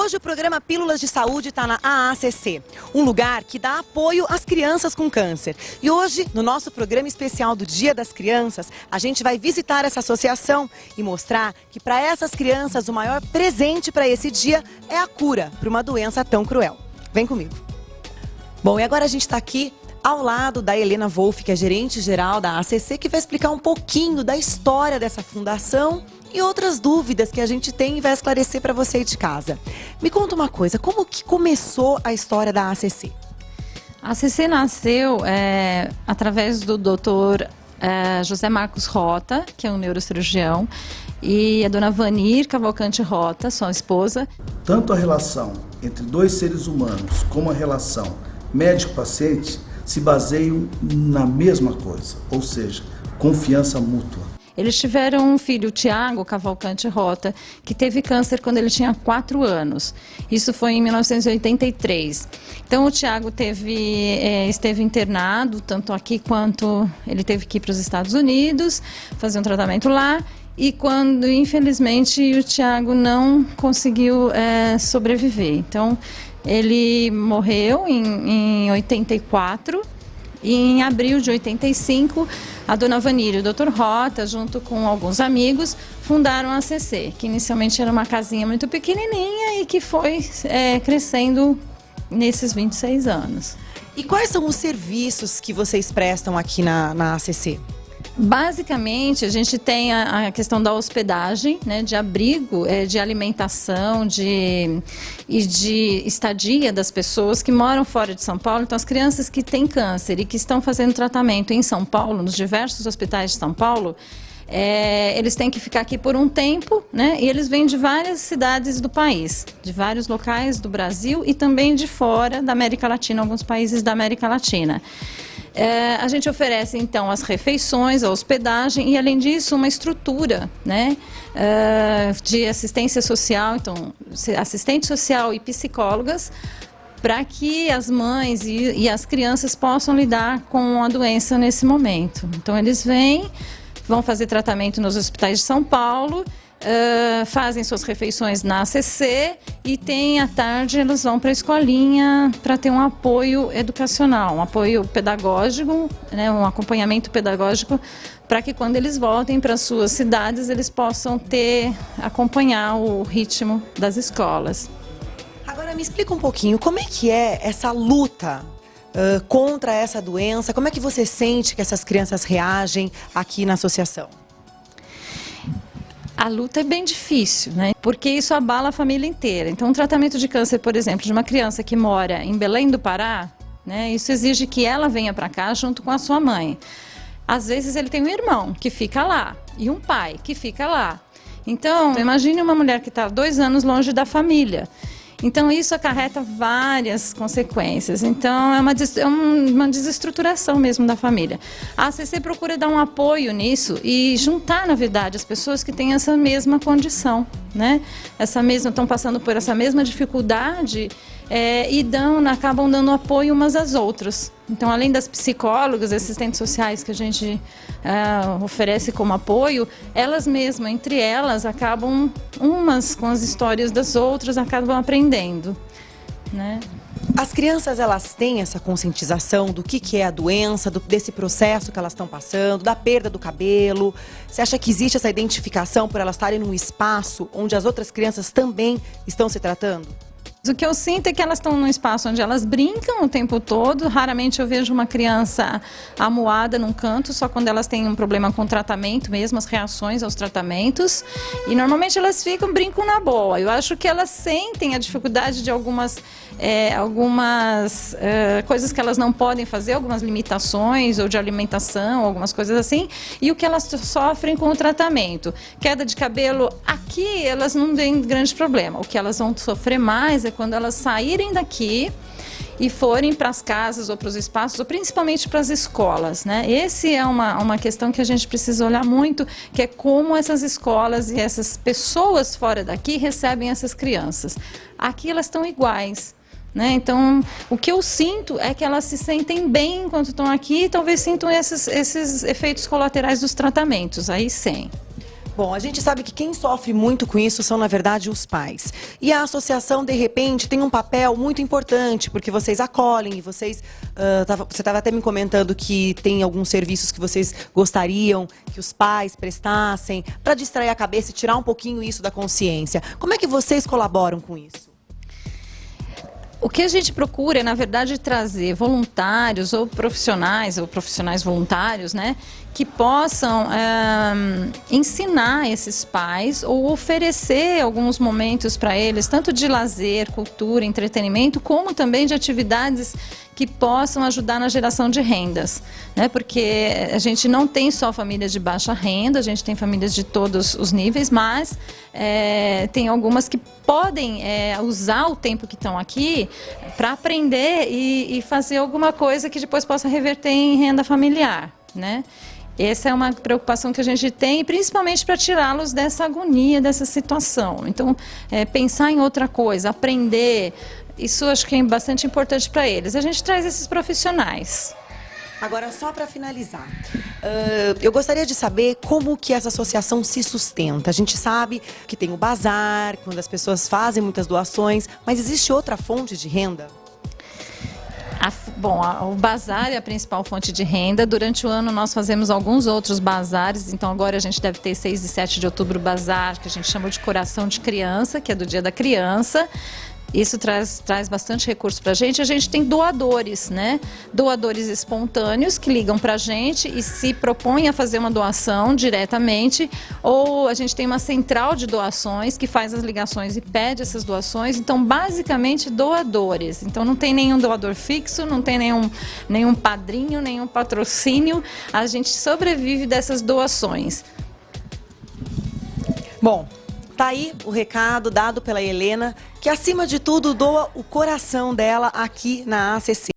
Hoje o programa Pílulas de Saúde está na AACC, um lugar que dá apoio às crianças com câncer. E hoje, no nosso programa especial do Dia das Crianças, a gente vai visitar essa associação e mostrar que para essas crianças o maior presente para esse dia é a cura para uma doença tão cruel. Vem comigo. Bom, e agora a gente está aqui ao lado da Helena Wolff, que é gerente-geral da AACC, que vai explicar um pouquinho da história dessa fundação e outras dúvidas que a gente tem e vai esclarecer para você aí de casa. Me conta uma coisa, como que começou a história da AACC? A AACC nasceu através do Dr. José Marcos Rota, que é um neurocirurgião, e a dona Vanir Cavalcante Rota, sua esposa. Tanto a relação entre dois seres humanos como a relação médico-paciente se baseiam na mesma coisa, ou seja, confiança mútua. Eles tiveram um filho, o Tiago Cavalcante Rota, que teve câncer quando ele tinha 4 anos. Isso foi em 1983. Então o Tiago esteve internado, tanto aqui quanto ele teve que ir para os Estados Unidos, fazer um tratamento lá. E quando, infelizmente, o Tiago não conseguiu sobreviver. Então ele morreu em 84. E em abril de 85, a dona Vanir e o Dr. Rota, junto com alguns amigos, fundaram a AACC, que inicialmente era uma casinha muito pequenininha e que foi crescendo nesses 26 anos. E quais são os serviços que vocês prestam aqui na AACC? Basicamente, a gente tem a questão da hospedagem, né, de abrigo, de alimentação e de estadia das pessoas que moram fora de São Paulo. Então, as crianças que têm câncer e que estão fazendo tratamento em São Paulo, nos diversos hospitais de São Paulo, eles têm que ficar aqui por um tempo, né? E eles vêm de várias cidades do país, de vários locais do Brasil e também de fora da América Latina, alguns países da América Latina. A gente oferece, então, as refeições, a hospedagem e, além disso, uma estrutura, né, de assistência social, então, assistente social e psicólogas, para que as mães e as crianças possam lidar com a doença nesse momento. Então, eles vão fazer tratamento nos hospitais de São Paulo, fazem suas refeições na AACC e à tarde eles vão para a escolinha para ter um apoio educacional, um apoio pedagógico, né, um acompanhamento pedagógico para que quando eles voltem para suas cidades eles possam acompanhar o ritmo das escolas. Agora me explica um pouquinho, como é que é essa luta contra essa doença? Como é que você sente que essas crianças reagem aqui na associação? A luta é bem difícil, né? Porque isso abala a família inteira. Então, um tratamento de câncer, por exemplo, de uma criança que mora em Belém do Pará, né? Isso exige que ela venha para cá junto com a sua mãe. Às vezes ele tem um irmão que fica lá e um pai que fica lá. Então, imagine uma mulher que está 2 anos longe da família. Então, isso acarreta várias consequências. Então, é uma desestruturação mesmo da família. A AACC procura dar um apoio nisso e juntar, na verdade, as pessoas que têm essa mesma condição, né? Estão passando por essa mesma dificuldade e acabam dando apoio umas às outras. Então, além das psicólogas, assistentes sociais que a gente oferece como apoio, elas mesmas, entre elas, acabam umas com as histórias das outras, acabam aprendendo, né? As crianças, elas têm essa conscientização do que é a doença, desse processo que elas estão passando, da perda do cabelo? Você acha que existe essa identificação por elas estarem num espaço onde as outras crianças também estão se tratando? O que eu sinto é que elas estão num espaço onde elas brincam o tempo todo. Raramente eu vejo uma criança amuada num canto, só quando elas têm um problema com o tratamento mesmo, as reações aos tratamentos. E normalmente elas brincam na boa. Eu acho que elas sentem a dificuldade de algumas coisas que elas não podem fazer, algumas limitações ou de alimentação, algumas coisas assim. E o que elas sofrem com o tratamento. Queda de cabelo, aqui elas não têm grande problema. O que elas vão sofrer mais é quando elas saírem daqui e forem para as casas ou para os espaços, ou principalmente para as escolas, né? Essa é uma questão que a gente precisa olhar muito, que é como essas escolas e essas pessoas fora daqui recebem essas crianças. Aqui elas estão iguais, né? Então, o que eu sinto é que elas se sentem bem enquanto estão aqui e talvez sintam esses efeitos colaterais dos tratamentos, aí sim. Bom, a gente sabe que quem sofre muito com isso são, na verdade, os pais. E a associação, de repente, tem um papel muito importante, porque vocês acolhem, e vocês... você estava até me comentando que tem alguns serviços que vocês gostariam que os pais prestassem para distrair a cabeça e tirar um pouquinho isso da consciência. Como é que vocês colaboram com isso? O que a gente procura é, na verdade, trazer voluntários ou profissionais voluntários, né, que possam ensinar esses pais ou oferecer alguns momentos para eles, tanto de lazer, cultura, entretenimento, como também de atividades que possam ajudar na geração de rendas, né? Porque a gente não tem só famílias de baixa renda, a gente tem famílias de todos os níveis, mas tem algumas que podem usar o tempo que estão aqui para aprender e fazer alguma coisa que depois possa reverter em renda familiar, né? Essa é uma preocupação que a gente tem, principalmente para tirá-los dessa agonia, dessa situação. Então, pensar em outra coisa, aprender, isso acho que é bastante importante para eles. A gente traz esses profissionais. Agora, só para finalizar, eu gostaria de saber como que essa associação se sustenta. A gente sabe que tem o bazar, quando as pessoas fazem muitas doações, mas existe outra fonte de renda? Bom, o bazar é a principal fonte de renda. Durante o ano nós fazemos alguns outros bazares, então agora a gente deve ter 6 e 7 de outubro o bazar, que a gente chama de Coração de Criança, que é do Dia da Criança. Isso traz bastante recurso para a gente. A gente tem doadores, né? Doadores espontâneos que ligam para a gente e se propõem a fazer uma doação diretamente. Ou a gente tem uma central de doações que faz as ligações e pede essas doações. Então, basicamente, doadores. Então, não tem nenhum doador fixo, não tem nenhum padrinho, nenhum patrocínio. A gente sobrevive dessas doações. Bom, tá aí o recado dado pela Helena, que acima de tudo doa o coração dela aqui na ACC.